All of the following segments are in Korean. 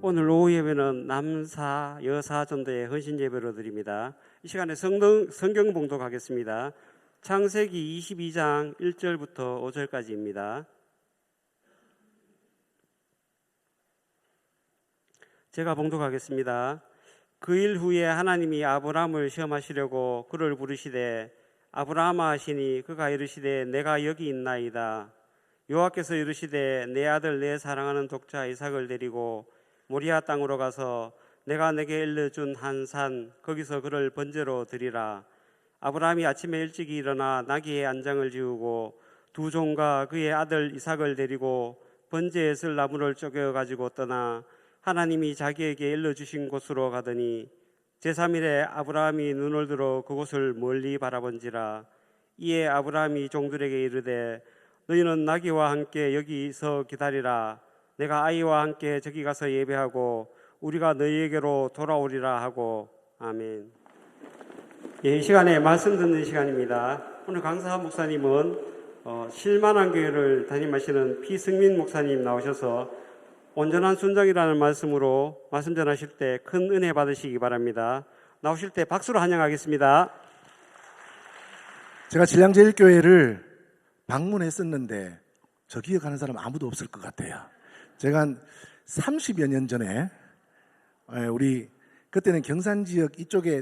오늘 오후 예배는 남사, 여사 전도의 헌신 예배로 드립니다. 이 시간에 성경 봉독하겠습니다. 창세기 22장 1절부터 5절까지입니다. 제가 봉독하겠습니다. 그 일 후에 하나님이 아브라함을 시험하시려고 그를 부르시되 아브라함아 하시니 그가 이르시되 내가 여기 있나이다. 여호와께서 이르시되 내 아들 내 사랑하는 독자 이삭을 데리고 모리아 땅으로 가서 내가 내게 일러준 한 산 거기서 그를 번제로 드리라. 아브라함이 아침에 일찍이 일어나 나귀의 안장을 지우고 두 종과 그의 아들 이삭을 데리고 번제에 쓸 나무를 쪼개 가지고 떠나 하나님이 자기에게 일러주신 곳으로 가더니 제3일에 아브라함이 눈을 들어 그곳을 멀리 바라본지라. 이에 아브라함이 종들에게 이르되 너희는 나귀와 함께 여기서 기다리라. 내가 아이와 함께 저기 가서 예배하고 우리가 너희에게로 돌아오리라 하고. 아멘. 이 시간에 말씀 듣는 시간입니다. 오늘 강사 목사님은 실만한 교회를 담임하시는 피승민 목사님 나오셔서 온전한 순종이라는 말씀으로 말씀 전하실 때 큰 은혜 받으시기 바랍니다. 나오실 때 박수로 환영하겠습니다. 제가 진량제일교회를 방문했었는데 저 기억하는 사람 아무도 없을 것 같아요. 제가 한 30여 년 전에 우리 그때는 경산 지역 이쪽에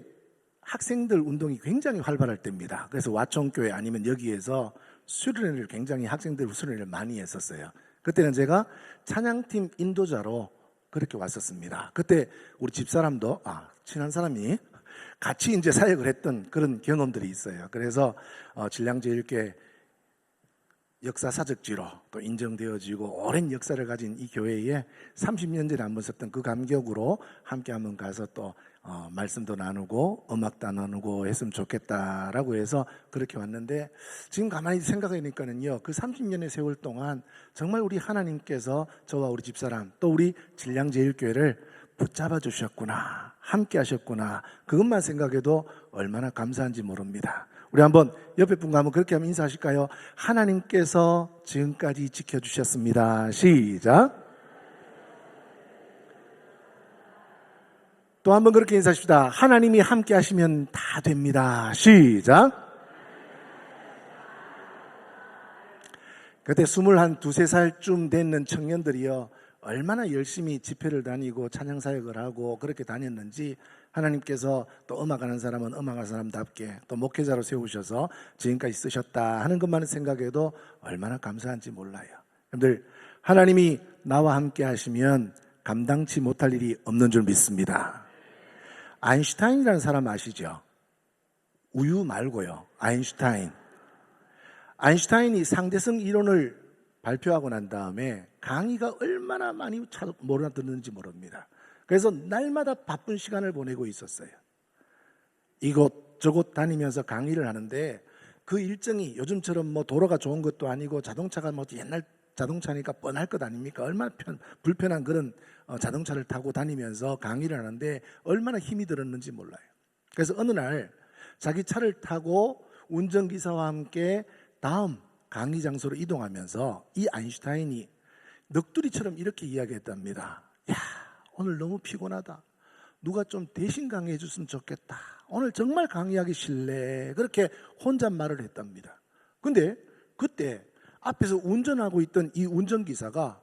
학생들 운동이 굉장히 활발할 때입니다. 그래서 와총교회 아니면 여기에서 수련회를 굉장히 학생들 수련회를 많이 했었어요. 그때는 제가 찬양팀 인도자로 그렇게 왔었습니다. 그때 우리 집사람도 친한 사람이 같이 이제 사역을 했던 그런 경험들이 있어요. 그래서 진량제일교회 역사사적지로 또 인정되어지고 오랜 역사를 가진 이 교회에 30년 전에 한번 썼던 그 감격으로 함께 한번 가서 또 말씀도 나누고 음악도 나누고 했으면 좋겠다라고 해서 그렇게 왔는데, 지금 가만히 생각하니까는요, 그 30년의 세월 동안 정말 우리 하나님께서 저와 우리 집사람 또 우리 진량제일교회를 붙잡아 주셨구나, 함께 하셨구나, 그것만 생각해도 얼마나 감사한지 모릅니다. 우리 한번 옆에 분과 한번 그렇게 하면 인사하실까요? 하나님께서 지금까지 지켜주셨습니다. 시작. 또 한번 그렇게 인사하십시다. 하나님이 함께 하시면 다 됩니다. 시작. 그때 22~23살쯤 됐는 청년들이요, 얼마나 열심히 집회를 다니고 찬양사역을 하고 그렇게 다녔는지 하나님께서 또 음악하는 사람은 음악하는 사람답게 또 목회자로 세우셔서 지금까지 쓰셨다 하는 것만 생각해도 얼마나 감사한지 몰라요. 여러분들, 하나님이 나와 함께 하시면 감당치 못할 일이 없는 줄 믿습니다. 아인슈타인이라는 사람 아시죠? 우유 말고요, 아인슈타인이 상대성 이론을 발표하고 난 다음에 강의가 얼마나 많이 몰아듣는지 모릅니다. 그래서 날마다 바쁜 시간을 보내고 있었어요. 이곳저곳 다니면서 강의를 하는데 그 일정이 요즘처럼 도로가 좋은 것도 아니고 자동차가 옛날 자동차니까 뻔할 것 아닙니까? 얼마나 불편한 그런 자동차를 타고 다니면서 강의를 하는데 얼마나 힘이 들었는지 몰라요. 그래서 어느 날 자기 차를 타고 운전기사와 함께 다음 강의 장소로 이동하면서 이 아인슈타인이 넋두리처럼 이렇게 이야기했답니다. 야, 오늘 너무 피곤하다. 누가 좀 대신 강의해 줬으면 좋겠다. 오늘 정말 강의하기 싫네. 그렇게 혼잣말을 했답니다. 근데 그때 앞에서 운전하고 있던 이 운전기사가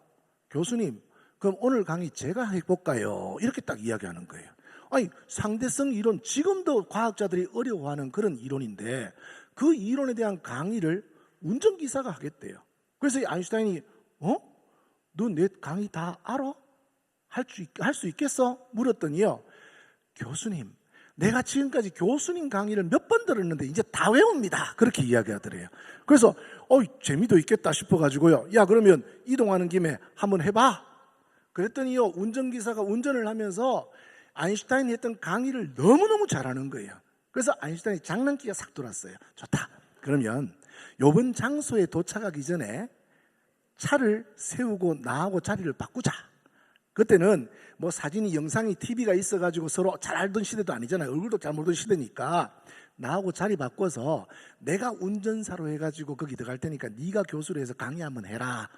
교수님, 그럼 오늘 강의 제가 해볼까요? 이렇게 딱 이야기하는 거예요. 아니, 상대성 이론, 지금도 과학자들이 어려워하는 그런 이론인데 그 이론에 대한 강의를 운전기사가 하겠대요. 그래서 이 아인슈타인이 너 내 강의 다 알아? 할 수 있겠어? 물었더니요, 교수님, 내가 지금까지 교수님 강의를 몇 번 들었는데 이제 다 외웁니다. 그렇게 이야기하더래요. 그래서 재미도 있겠다 싶어가지고요, 야, 그러면 이동하는 김에 한번 해봐. 그랬더니요, 운전기사가 운전을 하면서 아인슈타인이 했던 강의를 너무너무 잘하는 거예요. 그래서 아인슈타인이 장난기가 싹 돌았어요. 좋다, 그러면 요번 장소에 도착하기 전에 차를 세우고 나하고 자리를 바꾸자. 그때는 사진이, 영상이, TV가 있어가지고 서로 잘 알던 시대도 아니잖아요. 얼굴도 잘 모르던 시대니까 나하고 자리 바꿔서 내가 운전사로 해가지고 거기 들어갈 테니까 네가 교수로 해서 강의 한번 해라.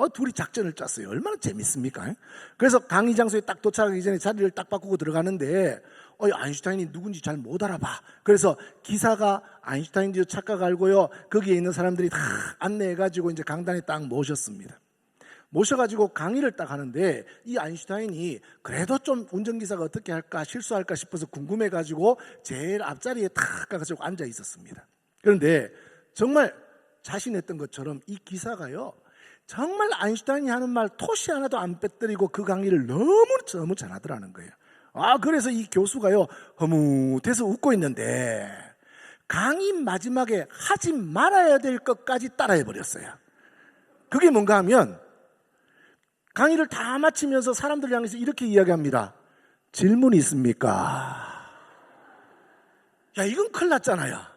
둘이 작전을 짰어요. 얼마나 재밌습니까? 그래서 강의 장소에 딱 도착하기 전에 자리를 딱 바꾸고 들어가는데 아인슈타인이 누군지 잘 못 알아봐. 그래서 기사가 아인슈타인인지 착각 알고요. 거기에 있는 사람들이 다 안내해가지고 이제 강단에 딱 모셨습니다. 모셔가지고 강의를 딱 하는데 이 아인슈타인이 그래도 좀 운전기사가 어떻게 할까 실수할까 싶어서 궁금해가지고 제일 앞자리에 탁 가가지고 앉아 있었습니다. 그런데 정말 자신했던 것처럼 이 기사가요 정말 아인슈타인이 하는 말 토시 하나도 안 빼뜨리고 그 강의를 너무 잘하더라는 거예요. 그래서 이 교수가요 허무해서 웃고 있는데 강의 마지막에 하지 말아야 될 것까지 따라해버렸어요. 그게 뭔가 하면 강의를 다 마치면서 사람들 향해서 이렇게 이야기합니다. 질문 있습니까? 야, 이건 큰일 났잖아요.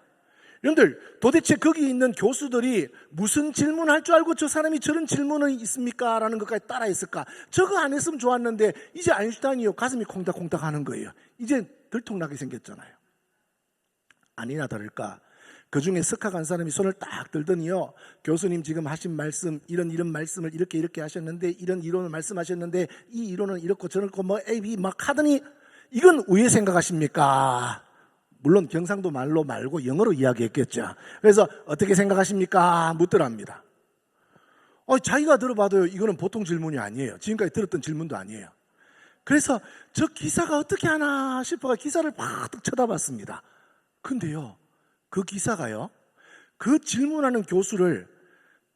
여러분들 도대체 거기 있는 교수들이 무슨 질문할 줄 알고 저 사람이 저런 질문은 있습니까? 라는 것까지 따라했을까? 저거 안 했으면 좋았는데 이제 아인슈타인이요 가슴이 콩닥콩닥 하는 거예요. 이제 들통나게 생겼잖아요. 아니나 다를까 그 중에 석학한 사람이 손을 딱 들더니요 교수님 지금 하신 말씀 이런 말씀을 이렇게 하셨는데 이런 이론을 말씀하셨는데 이 이론은 이렇고 저렇고 뭐 A, B 막 하더니 이건 왜 생각하십니까? 물론 경상도 말로 말고 영어로 이야기했겠죠. 그래서 어떻게 생각하십니까? 묻더랍니다. 자기가 들어봐도요 이거는 보통 질문이 아니에요. 지금까지 들었던 질문도 아니에요. 그래서 저 기사가 어떻게 하나 싶어서 기사를 팍 쳐다봤습니다. 근데요 그 기사가요 그 질문하는 교수를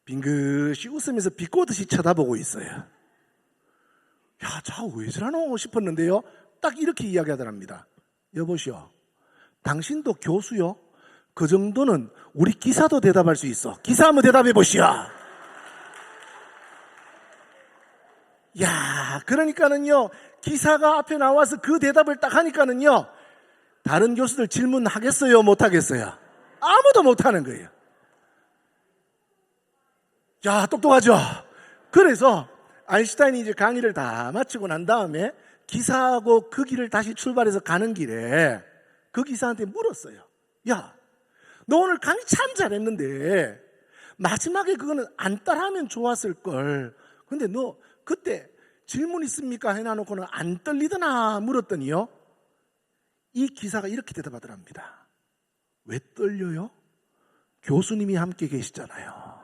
빙긋이 웃으면서 비꼬듯이 쳐다보고 있어요. 야, 저 왜 저러노 싶었는데요 딱 이렇게 이야기하더랍니다. 여보시오, 당신도 교수요? 그 정도는 우리 기사도 대답할 수 있어. 기사 한번 대답해 보시오. 야, 그러니까는요 기사가 앞에 나와서 그 대답을 딱 하니까는요 다른 교수들 질문하겠어요? 못하겠어요? 아무도 못하는 거예요. 야, 똑똑하죠? 그래서 아인슈타인이 이제 강의를 다 마치고 난 다음에 기사하고 그 길을 다시 출발해서 가는 길에 그 기사한테 물었어요. 야, 너 오늘 강의 참 잘했는데 마지막에 그거는 안 따라하면 좋았을걸. 근데 너 그때 질문 있습니까? 해놔놓고는 안 떨리더나 물었더니요 이 기사가 이렇게 대답하더랍니다. 왜 떨려요? 교수님이 함께 계시잖아요.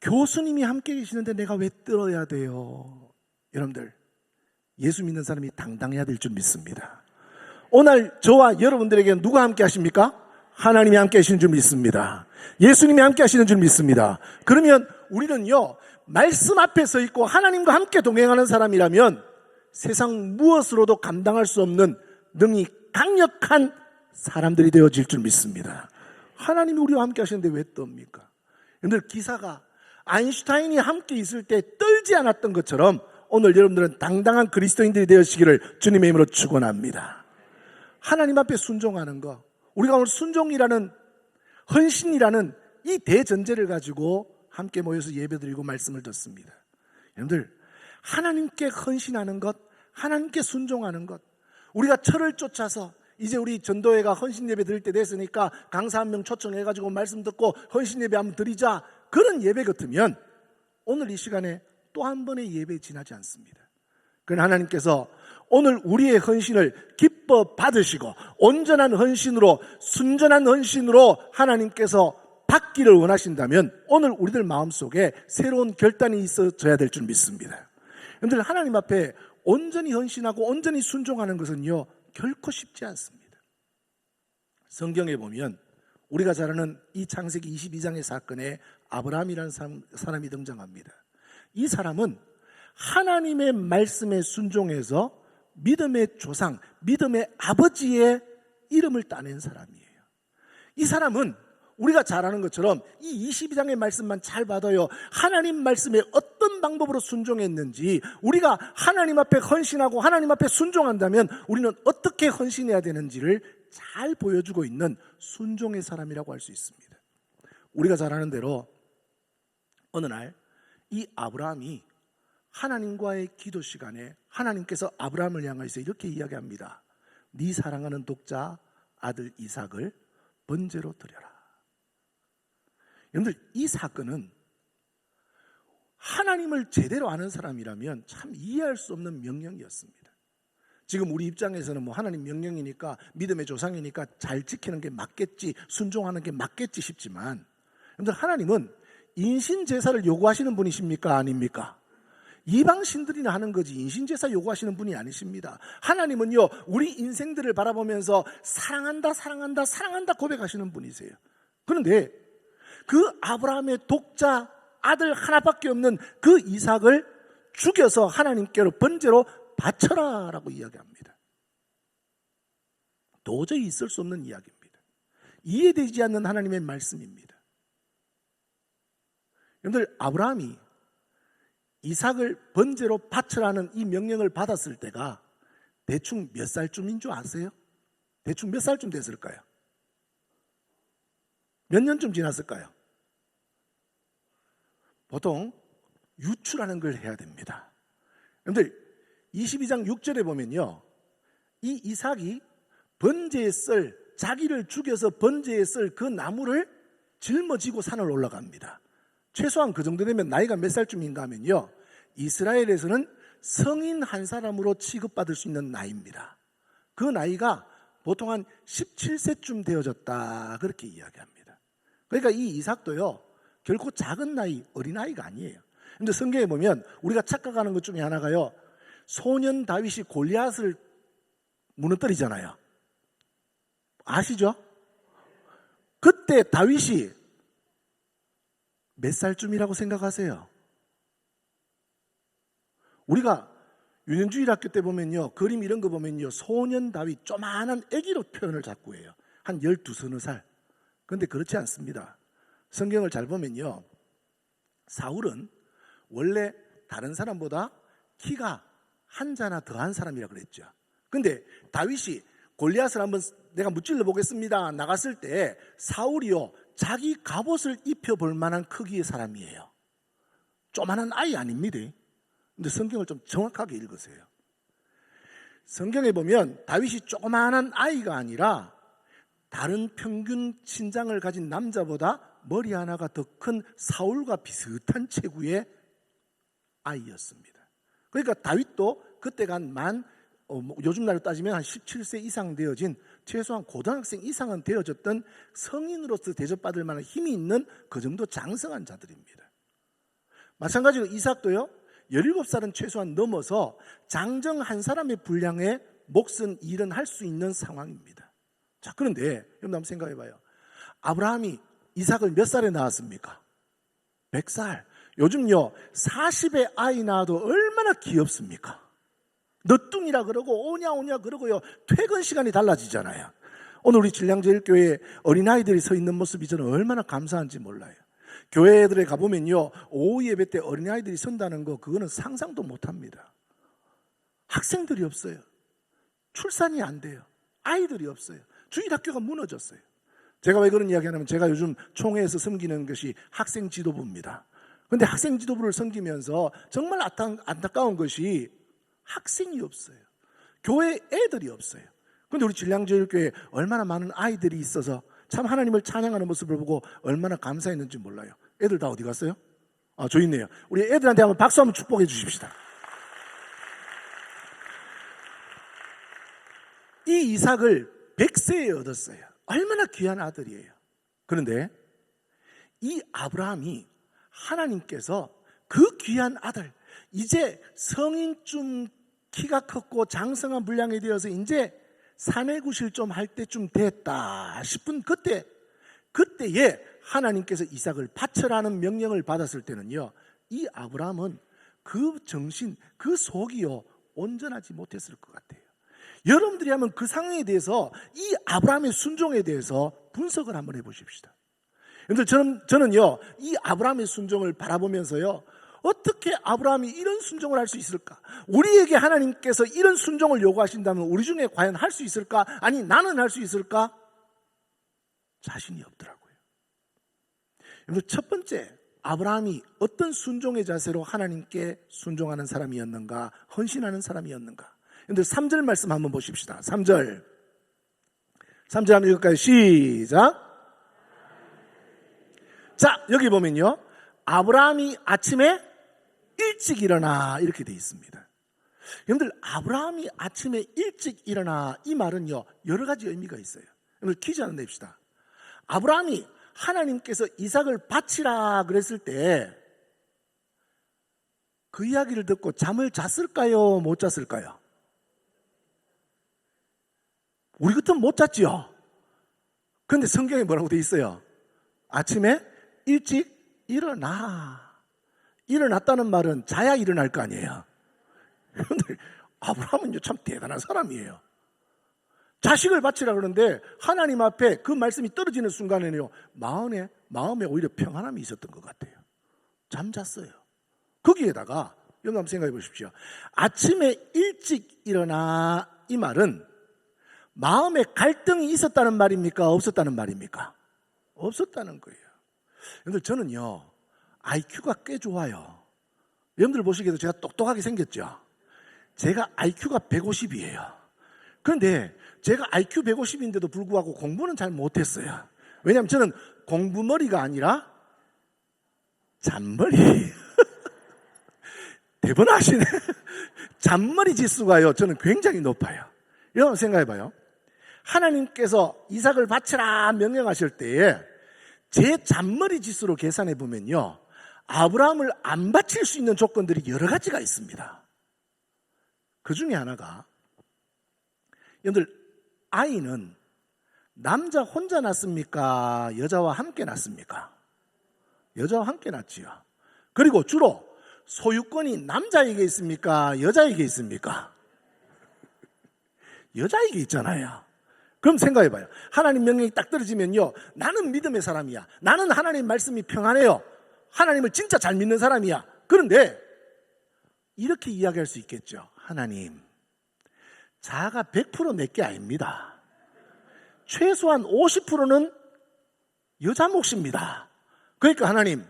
교수님이 함께 계시는데 내가 왜 떨어야 돼요? 여러분들 예수 믿는 사람이 당당해야 될 줄 믿습니다. 오늘 저와 여러분들에게 누가 함께 하십니까? 하나님이 함께 하시는 줄 믿습니다. 예수님이 함께 하시는 줄 믿습니다. 그러면 우리는요 말씀 앞에 서 있고 하나님과 함께 동행하는 사람이라면 세상 무엇으로도 감당할 수 없는 능히 강력한 사람들이 되어질 줄 믿습니다. 하나님이 우리와 함께 하시는데 왜 떱니까? 여러분들 기사가 아인슈타인이 함께 있을 때 떨지 않았던 것처럼 오늘 여러분들은 당당한 그리스도인들이 되어지기를 주님의 이름으로 축원합니다. 하나님 앞에 순종하는 거, 우리가 오늘 순종이라는 헌신이라는 이 대전제를 가지고 함께 모여서 예배드리고 말씀을 듣습니다. 여러분들 하나님께 헌신하는 것, 하나님께 순종하는 것, 우리가 철을 쫓아서 이제 우리 전도회가 헌신 예배 드릴 때 됐으니까 강사 한 명 초청해가지고 말씀 듣고 헌신 예배 한번 드리자, 그런 예배 같으면 오늘 이 시간에 또 한 번의 예배에 지나지 않습니다. 그러나 하나님께서 오늘 우리의 헌신을 기뻐 받으시고 온전한 헌신으로, 순전한 헌신으로 하나님께서 받기를 원하신다면 오늘 우리들 마음속에 새로운 결단이 있어져야 될 줄 믿습니다. 여러분들 하나님 앞에 온전히 헌신하고 온전히 순종하는 것은요 결코 쉽지 않습니다. 성경에 보면 우리가 잘 아는 이 창세기 22장의 사건에 아브라함이라는 사람이 등장합니다. 이 사람은 하나님의 말씀에 순종해서 믿음의 조상, 믿음의 아버지의 이름을 따낸 사람이에요. 이 사람은 우리가 잘 아는 것처럼 이 22장의 말씀만 잘 받아요. 하나님 말씀에 어떤 방법으로 순종했는지, 우리가 하나님 앞에 헌신하고 하나님 앞에 순종한다면 우리는 어떻게 헌신해야 되는지를 잘 보여주고 있는 순종의 사람이라고 할 수 있습니다. 우리가 잘 아는 대로 어느 날 이 아브라함이 하나님과의 기도 시간에 하나님께서 아브라함을 향해서 이렇게 이야기합니다. 네 사랑하는 독자 아들 이삭을 번제로 드려라. 여러분들 이 사건은 하나님을 제대로 아는 사람이라면 참 이해할 수 없는 명령이었습니다. 지금 우리 입장에서는 뭐 하나님 명령이니까 믿음의 조상이니까 잘 지키는 게 맞겠지, 순종하는 게 맞겠지 싶지만, 여러분들 하나님은 인신 제사를 요구하시는 분이십니까? 아닙니까? 이방 신들이나 하는 거지 인신 제사 요구하시는 분이 아니십니다. 하나님은요, 우리 인생들을 바라보면서 사랑한다, 사랑한다, 사랑한다 고백하시는 분이세요. 그런데 그 아브라함의 독자 아들 하나밖에 없는 그 이삭을 죽여서 하나님께로 번제로 바쳐라 라고 이야기합니다. 도저히 있을 수 없는 이야기입니다. 이해되지 않는 하나님의 말씀입니다. 여러분들, 아브라함이 이삭을 번제로 바쳐라는 이 명령을 받았을 때가 대충 몇 살쯤인 줄 아세요? 대충 몇 살쯤 됐을까요? 몇 년쯤 지났을까요? 보통 유추라는 걸 해야 됩니다. 여러분들, 22장 6절에 보면요, 이 이삭이 번제에 쓸, 자기를 죽여서 번제에 쓸 그 나무를 짊어지고 산을 올라갑니다. 최소한 그 정도 되면 나이가 몇 살쯤인가 하면요, 이스라엘에서는 성인 한 사람으로 취급받을 수 있는 나이입니다. 그 나이가 보통 한 17세쯤 되어졌다 그렇게 이야기합니다. 그러니까 이 이삭도요, 결코 작은 나이, 어린아이가 아니에요. 근데 성경에 보면 우리가 착각하는 것 중에 하나가요, 소년 다윗이 골리앗을 무너뜨리잖아요. 아시죠? 그때 다윗이 몇 살쯤이라고 생각하세요? 우리가 유년주일 학교 때 보면요, 그림 이런 거 보면요, 소년 다윗 조만한 아기로 표현을 자꾸 해요. 한 12, 서너 살. 그런데 그렇지 않습니다. 성경을 잘 보면요, 사울은 원래 다른 사람보다 키가 한 자나 더한 사람이라 그랬죠. 근데 다윗이 골리앗을 한번 내가 무찔러 보겠습니다 나갔을 때 사울이요, 자기 갑옷을 입혀볼 만한 크기의 사람이에요. 조만한 아이 아닙니다. 근데 성경을 좀 정확하게 읽으세요. 성경에 보면 다윗이 조그만한 아이가 아니라 다른 평균 신장을 가진 남자보다 머리 하나가 더 큰 사울과 비슷한 체구의 아이였습니다. 그러니까 다윗도 그때가 요즘 날로 따지면 한 17세 이상 되어진, 최소한 고등학생 이상은 되어졌던 성인으로서 대접받을 만한 힘이 있는 그 정도 장성한 자들입니다. 마찬가지로 이삭도요, 17살은 최소한 넘어서 장정 한 사람의 분량의 몫은 일은 할 수 있는 상황입니다. 자, 그런데 여러분 한번 생각해 봐요. 아브라함이 이삭을 몇 살에 낳았습니까? 100살. 요즘요, 40에 아이 낳아도 얼마나 귀엽습니까? 너뚱이라 그러고 오냐 그러고요, 퇴근 시간이 달라지잖아요. 오늘 우리 진량제일교회 어린아이들이 서 있는 모습이 저는 얼마나 감사한지 몰라요. 교회들에 가보면요, 오후 예배 때 어린아이들이 선다는 거, 그거는 상상도 못합니다. 학생들이 없어요. 출산이 안 돼요. 아이들이 없어요. 주일학교가 무너졌어요. 제가 왜 그런 이야기 하냐면, 제가 요즘 총회에서 섬기는 것이 학생 지도부입니다. 그런데 학생 지도부를 섬기면서 정말 안타까운 것이 학생이 없어요. 교회 애들이 없어요. 그런데 우리 진량제일교회에 얼마나 많은 아이들이 있어서 참 하나님을 찬양하는 모습을 보고 얼마나 감사했는지 몰라요. 애들 다 어디 갔어요? 저 있네요. 우리 애들한테 한번 박수 한번 축복해 주십시다. 이 이삭을 100세에 얻었어요. 얼마나 귀한 아들이에요. 그런데 이 아브라함이 하나님께서 그 귀한 아들, 이제 성인쯤 키가 컸고 장성한 분량이 되어서 이제 사내 구실 좀 할 때쯤 됐다 싶은 그때에 하나님께서 이삭을 바쳐라는 명령을 받았을 때는요, 이 아브라함은 그 정신, 그 속이요, 온전하지 못했을 것 같아요. 여러분들이 한번 그 상황에 대해서, 이 아브라함의 순종에 대해서 분석을 한번 해보십시다. 여러분들, 저는요, 이 아브라함의 순종을 바라보면서요, 어떻게 아브라함이 이런 순종을 할 수 있을까? 우리에게 하나님께서 이런 순종을 요구하신다면 우리 중에 과연 할 수 있을까? 아니, 나는 할 수 있을까? 자신이 없더라고요. 여러분, 첫 번째, 아브라함이 어떤 순종의 자세로 하나님께 순종하는 사람이었는가, 헌신하는 사람이었는가? 여러분들 3절 말씀 한번 보십시다. 3절 한번 읽을까요? 시작. 자, 여기 보면요, 아브라함이 아침에 일찍 일어나 이렇게 돼 있습니다. 여러분들, 아브라함이 아침에 일찍 일어나 이 말은요, 여러 가지 의미가 있어요. 여러분들, 퀴즈 하나 냅시다. 아브라함이 하나님께서 이삭을 바치라 그랬을 때 그 이야기를 듣고 잠을 잤을까요? 못 잤을까요? 우리 같으면 못 잤지요. 그런데 성경에 뭐라고 돼 있어요? 아침에 일찍 일어났다는 말은 자야 일어날 거 아니에요. 그런데 아브라함은요, 참 대단한 사람이에요. 자식을 바치라 그러는데 하나님 앞에 그 말씀이 떨어지는 순간에는요, 마음에 오히려 평안함이 있었던 것 같아요. 잠잤어요. 거기에다가 여러분 한번 생각해 보십시오. 아침에 일찍 일어나 이 말은 마음에 갈등이 있었다는 말입니까? 없었다는 말입니까? 없었다는 거예요. 여러분들, 저는요, IQ가 꽤 좋아요. 여러분들 보시기에도 제가 똑똑하게 생겼죠. 제가 IQ가 150이에요. 그런데 제가 IQ 150인데도 불구하고 공부는 잘 못했어요. 왜냐하면 저는 공부머리가 아니라 잔머리. 대번 하시네. 잔머리 지수가요, 저는 굉장히 높아요. 여러분 생각해봐요. 하나님께서 이삭을 바치라 명령하실 때에 제 잔머리 지수로 계산해 보면요, 아브라함을 안 바칠 수 있는 조건들이 여러 가지가 있습니다. 그 중에 하나가, 여러분들, 아이는 남자 혼자 낳습니까? 여자와 함께 낳습니까? 여자와 함께 낳지요. 그리고 주로 소유권이 남자에게 있습니까? 여자에게 있습니까? 여자에게 있잖아요. 그럼 생각해봐요. 하나님 명령이 딱 떨어지면요, 나는 믿음의 사람이야. 나는 하나님 말씀이 평안해요. 하나님을 진짜 잘 믿는 사람이야. 그런데 이렇게 이야기할 수 있겠죠. 하나님, 자가 100% 내게 아닙니다. 최소한 50%는 여자 몫입니다. 그러니까 하나님,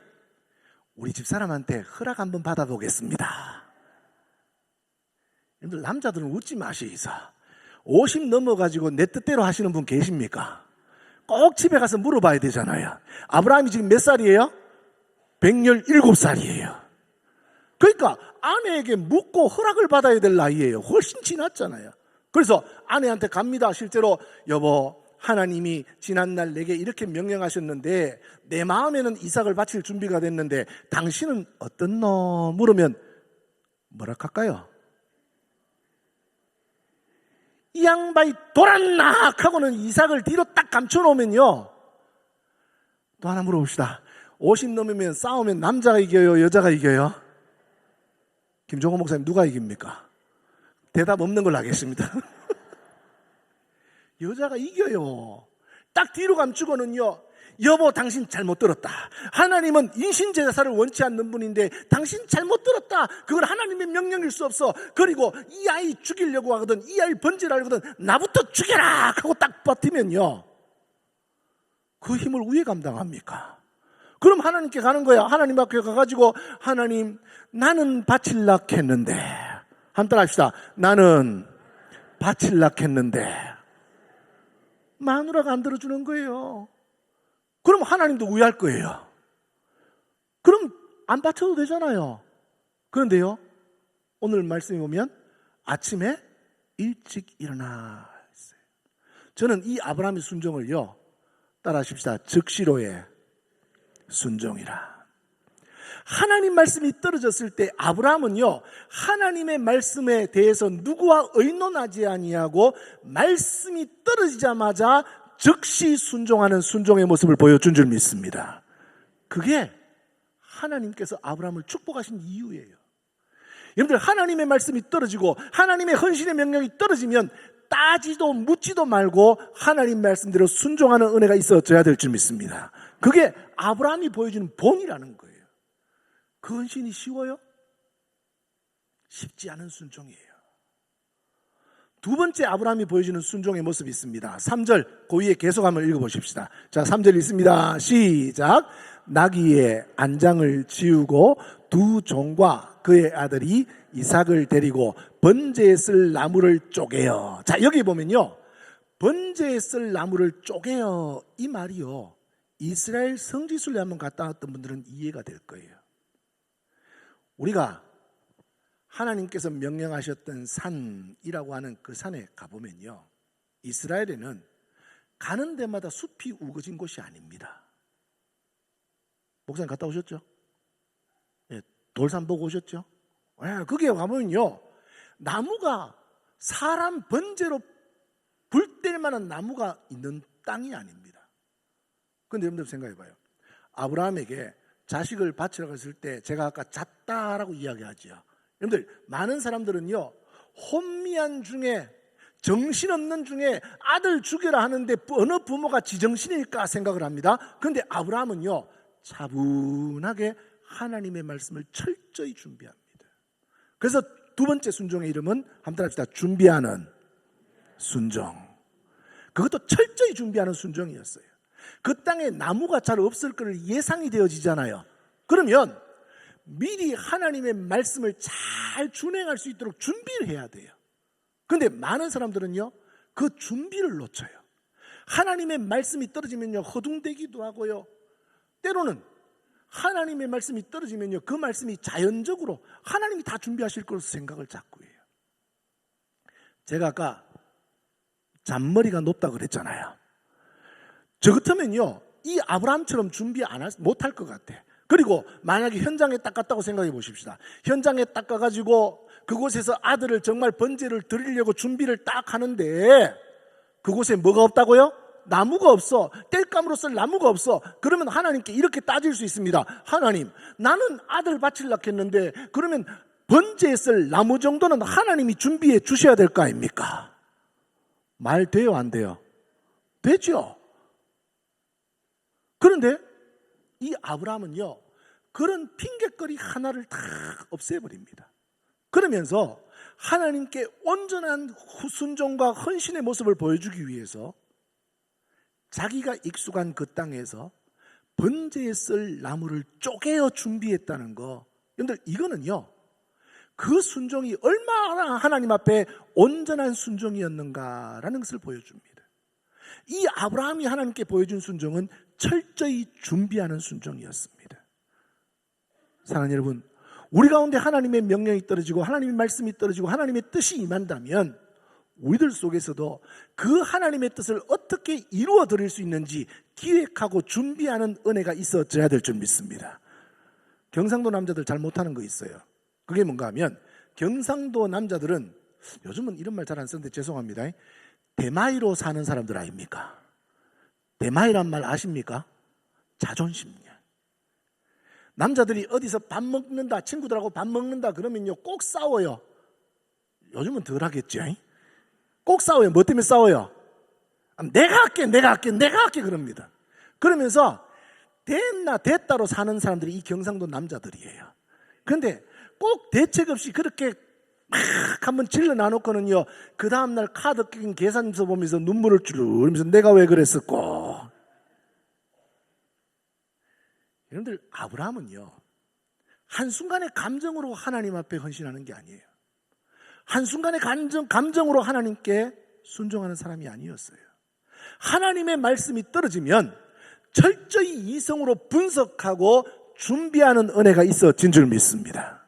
우리 집사람한테 허락 한번 받아보겠습니다. 여러분들, 남자들은 웃지 마시이소. 50 넘어가지고 내 뜻대로 하시는 분 계십니까? 꼭 집에 가서 물어봐야 되잖아요. 아브라함이 지금 몇 살이에요? 117살이에요. 그러니까 아내에게 묻고 허락을 받아야 될 나이예요. 훨씬 지났잖아요. 그래서 아내한테 갑니다. 실제로, 여보, 하나님이 지난날 내게 이렇게 명령하셨는데 내 마음에는 이삭을 바칠 준비가 됐는데 당신은 어떻노? 물으면 뭐라 할까요? 이 양반이 돌았나 하고는 이삭을 뒤로 딱 감춰놓으면요, 또 하나 물어봅시다. 50 넘으면 싸우면 남자가 이겨요? 여자가 이겨요? 김종호 목사님, 누가 이깁니까? 대답 없는 걸로 하겠습니다. 여자가 이겨요. 딱 뒤로 감추고는요, 여보, 당신 잘못 들었다. 하나님은 인신제사를 원치 않는 분인데 당신 잘못 들었다. 그건 하나님의 명령일 수 없어. 그리고 이 아이 죽이려고 하거든, 이 아이 번지라거든, 나부터 죽여라 하고 딱 버티면요, 그 힘을 왜 감당합니까? 그럼 하나님께 가는 거야. 하나님 앞에 가가지고, 하나님, 나는 바칠락 했는데, 한번 합시다. 나는 바칠락 했는데 마누라가 안 들어주는 거예요. 그럼 하나님도 우회할 거예요. 그럼 안 바쳐도 되잖아요. 그런데요, 오늘 말씀에 보면 아침에 일찍 일어나 있어요. 저는 이 아브라함의 순종을요, 따라 하십시다. 즉시로의 순종이라. 하나님 말씀이 떨어졌을 때 아브라함은요, 하나님의 말씀에 대해서 누구와 의논하지 아니하고 말씀이 떨어지자마자 즉시 순종하는 순종의 모습을 보여준 줄 믿습니다. 그게 하나님께서 아브라함을 축복하신 이유예요. 여러분들, 하나님의 말씀이 떨어지고 하나님의 헌신의 명령이 떨어지면 따지도 묻지도 말고 하나님 말씀대로 순종하는 은혜가 있어져야 될 줄 믿습니다. 그게 아브라함이 보여주는 본이라는 거예요. 그 헌신이 쉬워요? 쉽지 않은 순종이에요. 두 번째 아브라함이 보여주는 순종의 모습이 있습니다. 3절, 그 위에 계속 한번 읽어보십시다. 자, 3절 읽습니다. 시작. 나귀의 안장을 지우고 두 종과 그의 아들이 이삭을 데리고 번제에 쓸 나무를 쪼개요. 자, 여기 보면요, 번제에 쓸 나무를 쪼개요, 이 말이요, 이스라엘 성지순례 한번 갔다 왔던 분들은 이해가 될 거예요. 우리가 하나님께서 명령하셨던 산이라고 하는 그 산에 가보면요, 이스라엘에는 가는 데마다 숲이 우거진 곳이 아닙니다. 목사님 갔다 오셨죠? 예, 돌산 보고 오셨죠? 예, 거기에 가보면요, 나무가 사람 번제로 불 뗄 만한 나무가 있는 땅이 아닙니다. 그런데 여러분들 생각해봐요. 아브라함에게 자식을 바치라고 했을 때 제가 아까 잤다라고 이야기하죠. 여러분들, 많은 사람들은요, 혼미한 중에, 정신없는 중에 아들 죽여라 하는데 어느 부모가 지정신일까 생각을 합니다. 그런데 아브라함은요, 차분하게 하나님의 말씀을 철저히 준비합니다. 그래서 두 번째 순종의 이름은 한번 합시다. 준비하는 순종. 그것도 철저히 준비하는 순종이었어요. 그 땅에 나무가 잘 없을 걸 예상이 되어지잖아요. 그러면 미리 하나님의 말씀을 잘 준행할 수 있도록 준비를 해야 돼요. 그런데 많은 사람들은요, 그 준비를 놓쳐요. 하나님의 말씀이 떨어지면요, 허둥대기도 하고요, 때로는 하나님의 말씀이 떨어지면요, 그 말씀이 자연적으로 하나님이 다 준비하실 것으로 생각을 자꾸 해요. 제가 아까 잔머리가 높다고 그랬잖아요. 저 같으면요, 이 아브라함처럼 준비 못할 것 같아. 그리고 만약에 현장에 딱 갔다고 생각해 보십시다. 현장에 딱 가가지고 그곳에서 아들을 정말 번제를 드리려고 준비를 딱 하는데 그곳에 뭐가 없다고요? 나무가 없어. 땔감으로 쓸 나무가 없어. 그러면 하나님께 이렇게 따질 수 있습니다. 하나님, 나는 아들 바치려고 했는데 그러면 번제에 쓸 나무 정도는 하나님이 준비해 주셔야 될 거 아닙니까? 말 돼요, 안 돼요? 되죠. 그런데 이 아브라함은요, 그런 핑계거리 하나를 다 없애버립니다. 그러면서 하나님께 온전한 순종과 헌신의 모습을 보여주기 위해서 자기가 익숙한 그 땅에서 번제에 쓸 나무를 쪼개어 준비했다는 거, 여러분들, 이거는요, 그 순종이 얼마나 하나님 앞에 온전한 순종이었는가라는 것을 보여줍니다. 이 아브라함이 하나님께 보여준 순종은 철저히 준비하는 순종이었습니다. 사랑하는 여러분, 우리 가운데 하나님의 명령이 떨어지고 하나님의 말씀이 떨어지고 하나님의 뜻이 임한다면 우리들 속에서도 그 하나님의 뜻을 어떻게 이루어 드릴 수 있는지 기획하고 준비하는 은혜가 있어져야 될 줄 믿습니다. 경상도 남자들 잘 못하는 거 있어요. 그게 뭔가 하면, 경상도 남자들은, 요즘은 이런 말 잘 안 쓰는데 죄송합니다, 대마이로 사는 사람들 아닙니까? 대마이란 말 아십니까? 자존심이야. 남자들이 어디서 밥 먹는다, 친구들하고 밥 먹는다 그러면요, 꼭 싸워요. 요즘은 덜 하겠죠. 꼭 싸워요. 뭐 때문에 싸워요? 내가 할게 그럽니다. 그러면서 됐나 됐다로 사는 사람들이 이 경상도 남자들이에요. 그런데 꼭 대책 없이 그렇게 막 한번 질러 놔놓고는요, 그 다음날 카드 낀 계산서 보면서 눈물을 쭈르면서 내가 왜 그랬을꼬. 여러분들, 아브라함은요, 한순간의 감정으로 하나님 앞에 헌신하는 게 아니에요. 한순간의 감정으로 하나님께 순종하는 사람이 아니었어요. 하나님의 말씀이 떨어지면 철저히 이성으로 분석하고 준비하는 은혜가 있어진 줄 믿습니다.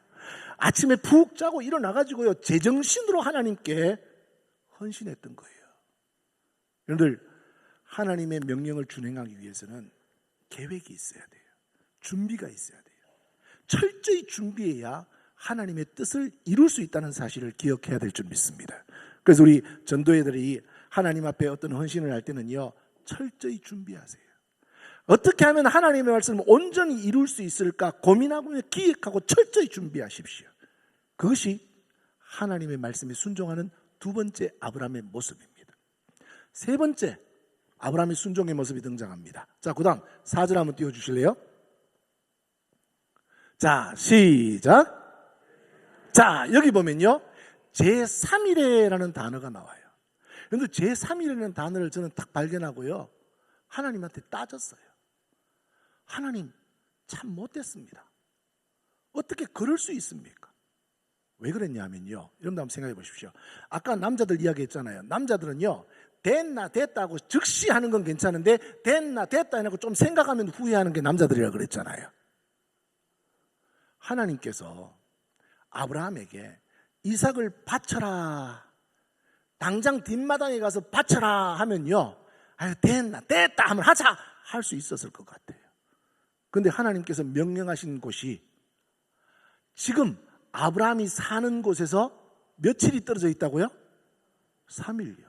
아침에 푹 자고 일어나가지고요, 제정신으로 하나님께 헌신했던 거예요. 여러분들, 하나님의 명령을 준행하기 위해서는 계획이 있어야 돼요. 준비가 있어야 돼요. 철저히 준비해야 하나님의 뜻을 이룰 수 있다는 사실을 기억해야 될 줄 믿습니다. 그래서 우리 전도회들이 하나님 앞에 어떤 헌신을 할 때는요, 철저히 준비하세요. 어떻게 하면 하나님의 말씀을 온전히 이룰 수 있을까 고민하고 기획하고 철저히 준비하십시오. 그것이 하나님의 말씀에 순종하는 두 번째 아브라함의 모습입니다. 세 번째 아브라함의 순종의 모습이 등장합니다. 자, 그 다음 4절 한번 띄워주실래요? 자, 시작. 자, 여기 보면요, 제3일에라는 단어가 나와요. 그런데 제3일이라는 단어를 저는 딱 발견하고요, 하나님한테 따졌어요. 하나님, 참 못됐습니다. 어떻게 그럴 수 있습니까? 왜 그랬냐면요, 여러분들 한번 생각해 보십시오. 아까 남자들 이야기했잖아요. 남자들은요, 됐나 됐다 하고 즉시 하는 건 괜찮은데 됐나 됐다 해놓고 좀 생각하면 후회하는 게 남자들이라 그랬잖아요. 하나님께서 아브라함에게 이삭을 바쳐라, 당장 뒷마당에 가서 바쳐라 하면요, 아유 됐나 됐다 하면 하자 할 수 있었을 것 같아요. 그런데 하나님께서 명령하신 곳이 지금 아브라함이 사는 곳에서 며칠이 떨어져 있다고요? 3일요.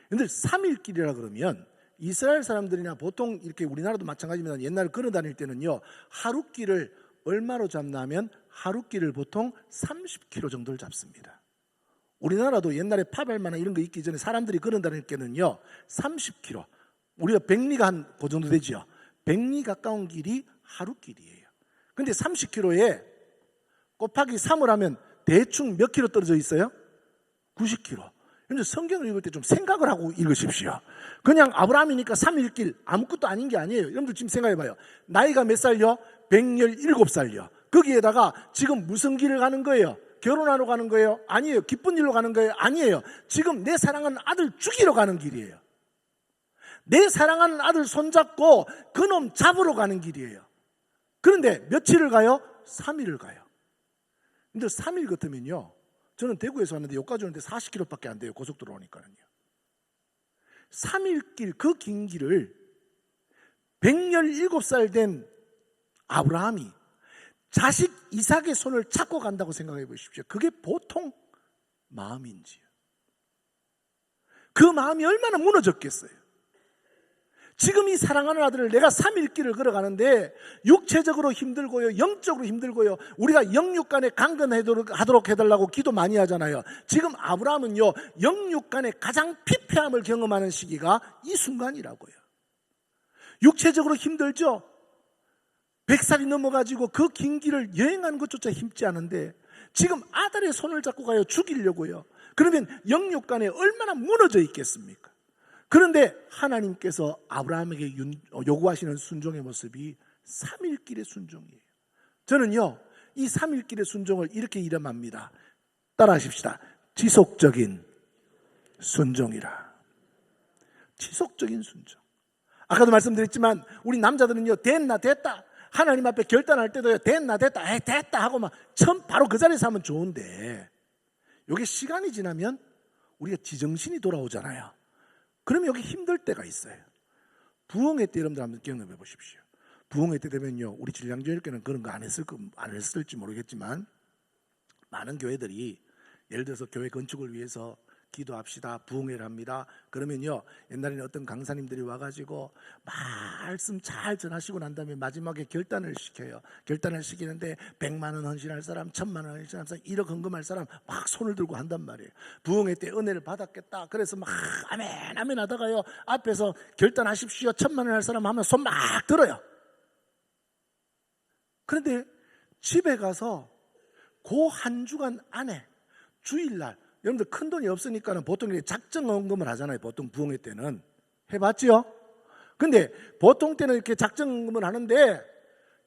근데 3일길이라 그러면 이스라엘 사람들이나 보통 이렇게 우리나라도 마찬가지입니다. 옛날에 걸어 다닐 때는요, 하루길을 얼마로 잡냐면 하루길을 보통 30km 정도를 잡습니다. 우리나라도 옛날에 파발마나 이런 거 있기 전에 사람들이 걸어 다닐 때는요 30km, 우리가 100리가 한 그 정도 되죠. 100리 가까운 길이 하루길이에요. 근데 30km에 곱하기 3을 하면 대충 몇 킬로 떨어져 있어요? 90km. 그런데 성경을 읽을 때 좀 생각을 하고 읽으십시오. 그냥 아브라함이니까 3일길 아무것도 아닌 게 아니에요. 여러분들 지금 생각해봐요. 나이가 몇 살요? 117살요. 거기에다가 지금 무슨 길을 가는 거예요? 결혼하러 가는 거예요? 아니에요. 기쁜 일로 가는 거예요? 아니에요. 지금 내 사랑하는 아들 죽이러 가는 길이에요. 내 사랑하는 아들 손잡고 그놈 잡으러 가는 길이에요. 그런데 며칠을 가요? 3일을 가요. 근데 3일 같으면요, 저는 대구에서 왔는데 여기까지 오는데 40km밖에 안 돼요. 고속도로 오니까는요. 3일 길, 그 긴 길을 117살 된 아브라함이 자식 이삭의 손을 잡고 간다고 생각해 보십시오. 그게 보통 마음인지요. 그 마음이 얼마나 무너졌겠어요. 지금 이 사랑하는 아들을 내가 3일 길을 걸어가는데 육체적으로 힘들고요, 영적으로 힘들고요, 우리가 영육간에 강건하도록 해달라고 기도 많이 하잖아요. 지금 아브라함은요, 영육간에 가장 피폐함을 경험하는 시기가 이 순간이라고요. 육체적으로 힘들죠. 100살이 넘어가지고 그 긴 길을 여행하는 것조차 힘지 않은데 지금 아들의 손을 잡고 가요. 죽이려고요. 그러면 영육간에 얼마나 무너져 있겠습니까? 그런데 하나님께서 아브라함에게 요구하시는 순종의 모습이 3일길의 순종이에요. 저는요, 이 3일길의 순종을 이렇게 이름합니다. 따라 하십시다. 지속적인 순종이라. 지속적인 순종. 아까도 말씀드렸지만 우리 남자들은요, 됐나 됐다, 하나님 앞에 결단할 때도요, 됐나 됐다, 됐다 하고 막 처음 바로 그 자리에서 하면 좋은데, 이게 시간이 지나면 우리가 지정신이 돌아오잖아요. 그러면 여기 힘들 때가 있어요. 부흥회 때 여러분들 한번 경험해 보십시오. 부흥회 때 되면요, 우리 진량교회는 그런 거 안 했을지 모르겠지만 많은 교회들이 예를 들어서 교회 건축을 위해서 기도합시다, 부흥회를 합니다. 그러면요, 옛날에는 어떤 강사님들이 와가지고 말씀 잘 전하시고 난 다음에 마지막에 결단을 시켜요. 결단을 시키는데 100만 원 헌신할 사람, 1000만 원 헌신할 사람, 1억 헌금할 사람 막 손을 들고 한단 말이에요. 부흥회 때 은혜를 받았겠다, 그래서 막 아멘 아멘 하다가요, 앞에서 결단하십시오, 1000만 원 할 사람 하면 손 막 들어요. 그런데 집에 가서 그 한 주간 안에 주일날, 여러분들 큰 돈이 없으니까는 보통 작정 헌금을 하잖아요. 보통 부흥회 때는 해봤죠? 근데 보통 때는 이렇게 작정 헌금을 하는데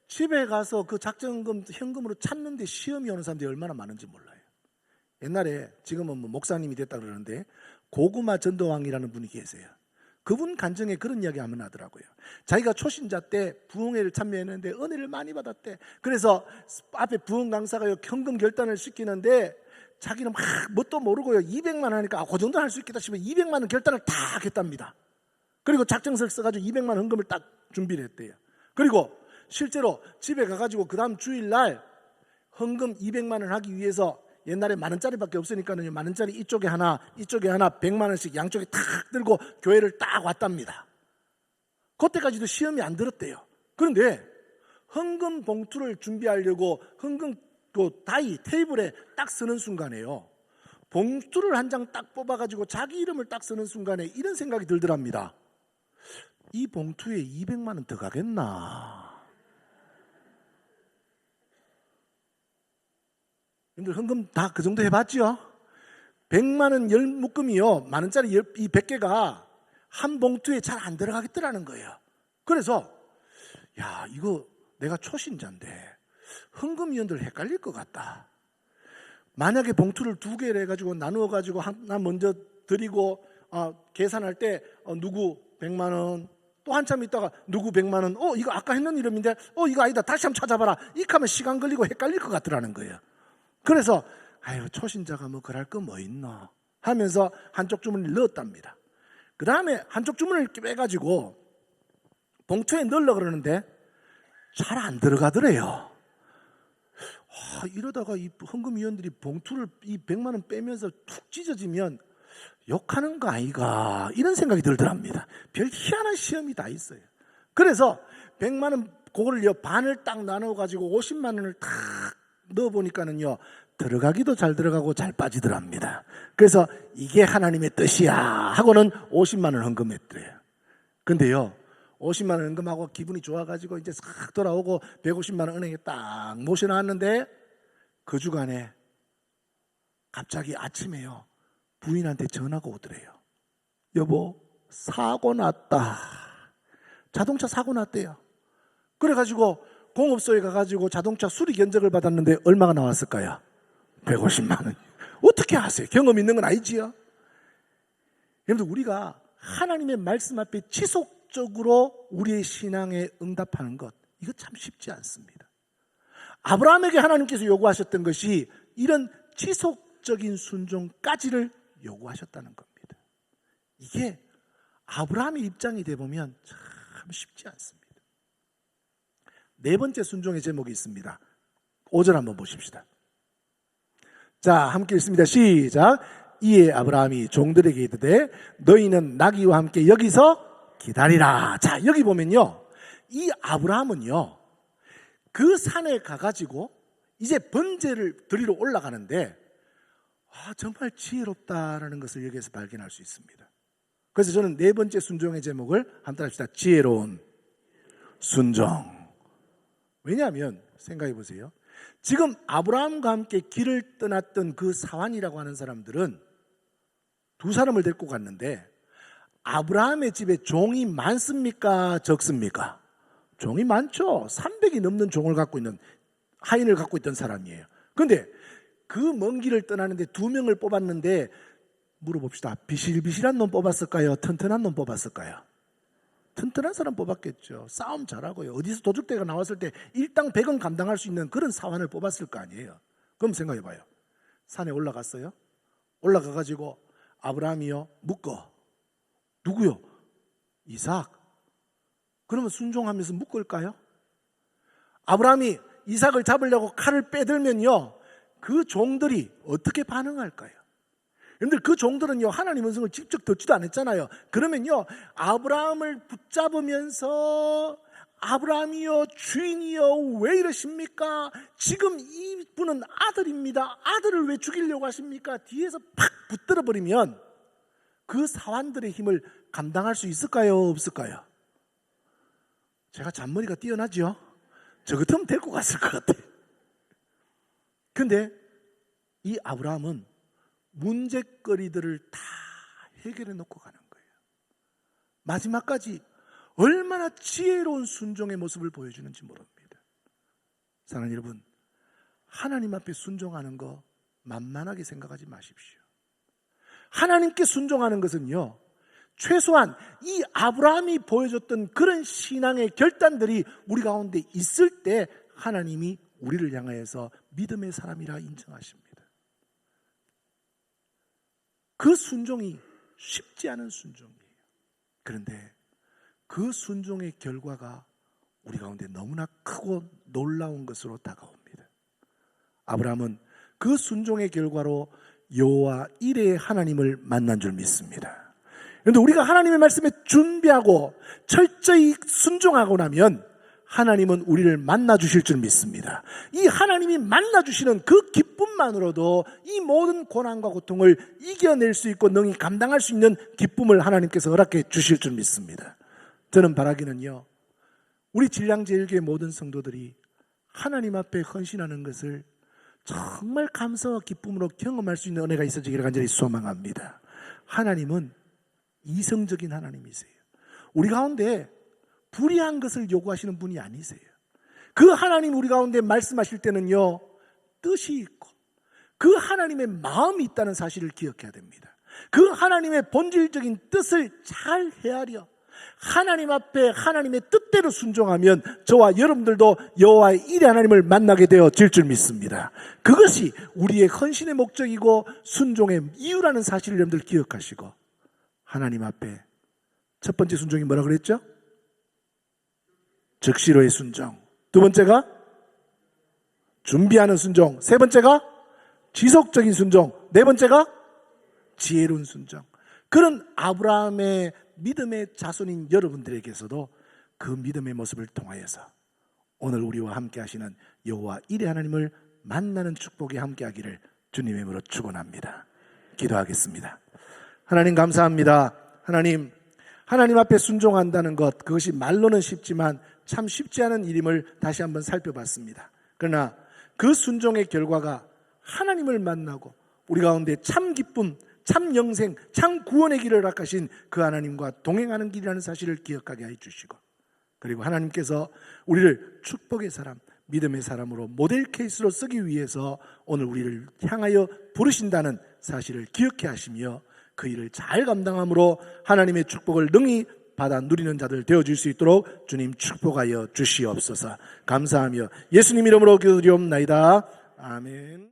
집에 가서 그 작정 헌금 현금으로 찾는데 시험이 오는 사람들이 얼마나 많은지 몰라요. 옛날에, 지금은 뭐 목사님이 됐다 그러는데 고구마 전도왕이라는 분이 계세요. 그분 간증에 그런 이야기 하면 하더라고요. 자기가 초신자 때 부흥회를 참여했는데 은혜를 많이 받았대. 그래서 앞에 부흥 강사가 현금 결단을 시키는데 자기는 막 뭣도 모르고요, 200만 원 하니까 그 정도 할 수 있겠다 싶으면 200만 원 결단을 다 하겠답니다. 그리고 작정서를 써가지고 200만 원 헌금을 딱 준비를 했대요. 그리고 실제로 집에 가가지고 그 다음 주일날 헌금 200만 원 하기 위해서, 옛날에 10,000원짜리밖에 없으니까는 만원짜리 이쪽에 하나 100만 원씩 양쪽에 탁 들고 교회를 딱 왔답니다. 그때까지도 시험이 안 들었대요. 그런데 헌금 봉투를 준비하려고 헌금 그 다이 테이블에 딱 쓰는 순간에요, 봉투를 한 장 딱 뽑아가지고 자기 이름을 딱 쓰는 순간에 이런 생각이 들더랍니다. 이 봉투에 200만 원 더 가겠나? 여러분들 헌금 다 그 정도 해봤죠? 100만 원 10묶음이요, 만원짜리 이 100개가 한 봉투에 잘 안 들어가겠더라는 거예요. 그래서 야, 이거 내가 초신자인데 헌금위원들 헷갈릴 것 같다. 만약에 봉투를 2개를 해가지고 나누어가지고 하나 먼저 드리고 계산할 때 누구 100만 원, 또 한참 있다가 누구 100만 원, 이거 아까 했는 이름인데 이거 아니다, 다시 한번 찾아봐라. 이렇게 하면 시간 걸리고 헷갈릴 것 같더라는 거예요. 그래서 아유, 초신자가 뭐 그럴 거 뭐 있나 하면서 한쪽 주머니를 넣었답니다. 그 다음에 한쪽 주머니를 빼가지고 봉투에 넣으려고 그러는데 잘 안 들어가더래요. 이러다가 이 헌금위원들이 봉투를 이 100만 원 빼면서 툭 찢어지면 욕하는 거 아이가, 이런 생각이 들더랍니다. 별 희한한 시험이 다 있어요. 그래서 100만 원 그거를 반을 딱 나눠가지고 50만 원을 탁 넣어보니까는요, 들어가기도 잘 들어가고 잘 빠지더랍니다. 그래서 이게 하나님의 뜻이야 하고는 50만 원 헌금했더래요. 근데요, 50만 원 헌금하고 기분이 좋아가지고 이제 싹 돌아오고 150만 원 은행에 딱 모셔놨는데 그 주간에 갑자기 아침에요, 부인한테 전화가 오더래요. 여보, 사고 났다. 자동차 사고 났대요. 그래가지고 공업소에 가가지고 자동차 수리 견적을 받았는데 얼마가 나왔을까요? 150만 원. 어떻게 아세요? 경험 있는 건 아니지요? 여러분들, 우리가 하나님의 말씀 앞에 지속적으로 우리의 신앙에 응답하는 것, 이거 참 쉽지 않습니다. 아브라함에게 하나님께서 요구하셨던 것이 이런 지속적인 순종까지를 요구하셨다는 겁니다. 이게 아브라함의 입장이 되보면 참 쉽지 않습니다. 네 번째 순종의 제목이 있습니다. 5절 한번 보십시다. 자, 함께 읽습니다. 시작. 이에 아브라함이 종들에게 이르되 너희는 나귀와 함께 여기서 기다리라. 자, 여기 보면요, 이 아브라함은요, 그 산에 가가지고 이제 번제를 드리러 올라가는데 정말 지혜롭다라는 것을 여기에서 발견할 수 있습니다. 그래서 저는 네 번째 순종의 제목을 한번 합시다. 지혜로운 순종. 왜냐하면 생각해 보세요. 지금 아브라함과 함께 길을 떠났던 그 사환이라고 하는 사람들은 두 사람을 데리고 갔는데 아브라함의 집에 종이 많습니까? 적습니까? 종이 많죠. 300이 넘는 종을 갖고 있는, 하인을 갖고 있던 사람이에요. 그런데 그 먼 길을 떠나는데 두 명을 뽑았는데 물어봅시다. 비실비실한 놈 뽑았을까요? 튼튼한 놈 뽑았을까요? 튼튼한 사람 뽑았겠죠. 싸움 잘하고요. 어디서 도둑대가 나왔을 때 일당 100원 감당할 수 있는 그런 사환을 뽑았을 거 아니에요. 그럼 생각해봐요. 산에 올라갔어요. 올라가가지고 아브라함이요, 묶어. 누구요? 이삭. 그러면 순종하면서 묶을까요? 아브라함이 이삭을 잡으려고 칼을 빼들면요, 그 종들이 어떻게 반응할까요? 여러분들, 그 종들은요, 하나님 음성을 직접 듣지도 않았잖아요. 그러면요, 아브라함을 붙잡으면서 아브라함이요, 주인이요, 왜 이러십니까? 지금 이분은 아들입니다. 아들을 왜 죽이려고 하십니까? 뒤에서 팍 붙들어 버리면 그 사환들의 힘을 감당할 수 있을까요? 없을까요? 제가 잔머리가 뛰어나죠? 저 같으면 데리고 갔을 것 같아요. 근데 이 아브라함은 문제거리들을 다 해결해 놓고 가는 거예요. 마지막까지 얼마나 지혜로운 순종의 모습을 보여주는지 모릅니다. 사랑하는 여러분, 하나님 앞에 순종하는 거 만만하게 생각하지 마십시오. 하나님께 순종하는 것은요, 최소한 이 아브라함이 보여줬던 그런 신앙의 결단들이 우리 가운데 있을 때 하나님이 우리를 향하여서 믿음의 사람이라 인정하십니다. 그 순종이 쉽지 않은 순종이에요. 그런데 그 순종의 결과가 우리 가운데 너무나 크고 놀라운 것으로 다가옵니다. 아브라함은 그 순종의 결과로 여호와 이레의 하나님을 만난 줄 믿습니다. 그런데 우리가 하나님의 말씀에 준비하고 철저히 순종하고 나면 하나님은 우리를 만나 주실 줄 믿습니다. 이 하나님이 만나 주시는 그 기쁨만으로도 이 모든 고난과 고통을 이겨낼 수 있고 능히 감당할 수 있는 기쁨을 하나님께서 허락해 주실 줄 믿습니다. 저는 바라기는요, 우리 진량제일교회 모든 성도들이 하나님 앞에 헌신하는 것을 정말 감사와 기쁨으로 경험할 수 있는 은혜가 있어지기를 간절히 소망합니다. 하나님은 이성적인 하나님이세요. 우리 가운데 불의한 것을 요구하시는 분이 아니세요. 그 하나님 우리 가운데 말씀하실 때는요, 뜻이 있고 그 하나님의 마음이 있다는 사실을 기억해야 됩니다. 그 하나님의 본질적인 뜻을 잘 헤아려 하나님 앞에 하나님의 뜻대로 순종하면 저와 여러분들도 여호와의 일의 하나님을 만나게 되어질 줄 믿습니다. 그것이 우리의 헌신의 목적이고 순종의 이유라는 사실을 여러분들 기억하시고, 하나님 앞에 첫 번째 순종이 뭐라 그랬죠? 즉시로의 순종. 두 번째가 준비하는 순종. 세 번째가 지속적인 순종. 네 번째가 지혜로운 순종. 그런 아브라함의 믿음의 자손인 여러분들에게서도 그 믿음의 모습을 통하여서 오늘 우리와 함께 하시는 여호와 일의 하나님을 만나는 축복이 함께 하기를 주님의 이름으로 축원합니다. 기도하겠습니다. 하나님 감사합니다. 하나님 앞에 순종한다는 것, 그것이 말로는 쉽지만 참 쉽지 않은 일임을 다시 한번 살펴봤습니다. 그러나 그 순종의 결과가 하나님을 만나고 우리 가운데 참 기쁨, 참 영생, 참 구원의 길을 락하신 그 하나님과 동행하는 길이라는 사실을 기억하게 해주시고, 그리고 하나님께서 우리를 축복의 사람, 믿음의 사람으로 모델 케이스로 쓰기 위해서 오늘 우리를 향하여 부르신다는 사실을 기억해 하시며 그 일을 잘 감당함으로 하나님의 축복을 능히 받아 누리는 자들 되어줄 수 있도록 주님 축복하여 주시옵소서. 감사하며 예수님 이름으로 기도드리옵나이다. 아멘.